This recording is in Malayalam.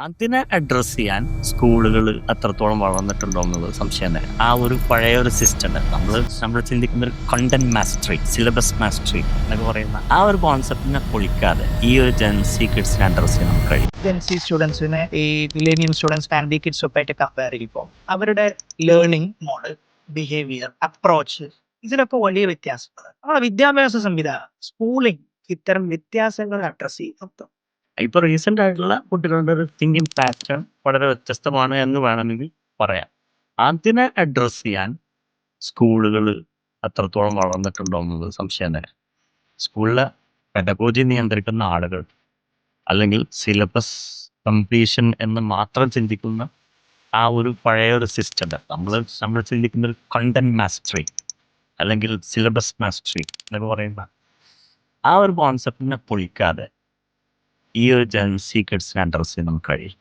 അതിനെ അഡ്രസ്സ് ചെയ്യാൻ സ്കൂളുകൾ അത്രത്തോളം വളർന്നിട്ടുണ്ടോ എന്നുള്ളത് സംശയം തന്നെ. ആ ഒരു പഴയ ഒരു സിസ്റ്റം നമ്മൾ ചിന്തിക്കുന്ന ഒരു കണ്ടന്റ് മാസ്റ്ററി, സിലബസ് മാസ്റ്ററി എന്നൊക്കെ പറയുന്ന ആ ഒരു കോൺസെപ്റ്റിനെ പൊളിക്കാതെ ഈ ഒരു ജെൻസി കിഡ്സിനെ അഡ്രസ്സ് ചെയ്യാൻ നമുക്ക് കഴിയും. ജെൻസി സ്റ്റുഡൻസിനെ ഈ മില്ലേനിയം സ്റ്റുഡൻസ് ഫാമിലി കിഡ്സൊക്കെ കമ്പയർ ചെയ്യുമ്പോൾ അവരുടെ ലേണിംഗ് മോഡൽ, ബിഹേവിയർ, അപ്രോച്ച് ഇതിലൊക്കെ വലിയ വ്യത്യാസമാണ്. ആ വിദ്യാഭ്യാസ സംവിധാനം, സ്കൂളിംഗ് ഇത്തരം വ്യത്യാസങ്ങൾ അഡ്രസ് ചെയ്യും. ഇപ്പോൾ റീസെൻ്റ് ആയിട്ടുള്ള കുട്ടികളുടെ ഒരു തിങ്കിങ് പാറ്റേൺ വളരെ വ്യത്യസ്തമാണ് എന്ന് വേണമെങ്കിൽ പറയാം. അതിനെ അഡ്രസ്സ് ചെയ്യാൻ സ്കൂളുകൾ അത്രത്തോളം വളർന്നിട്ടുണ്ടോ എന്നുള്ളത് സംശയം തന്നെ. സ്കൂളിലെ പെഡഗോജി നിയന്ത്രിക്കുന്ന ആളുകൾ അല്ലെങ്കിൽ സിലബസ് കംപ്ലീഷൻ എന്ന് മാത്രം ചിന്തിക്കുന്ന ആ ഒരു പഴയ ഒരു സിസ്റ്റം നമ്മൾ ചിന്തിക്കുന്ന ഒരു കണ്ടന്റ് മാസ്റ്ററി അല്ലെങ്കിൽ സിലബസ് മാസ്റ്ററി എന്നൊക്കെ പറയുന്ന ആ ഒരു കോൺസെപ്റ്റിനെ പൊളിക്കാതെ ഈ ഒരു ജെൻസി കിഡ്സിനെ അഡ്രസ്സ് ചെയ്യാൻ നമുക്ക് കഴിയും.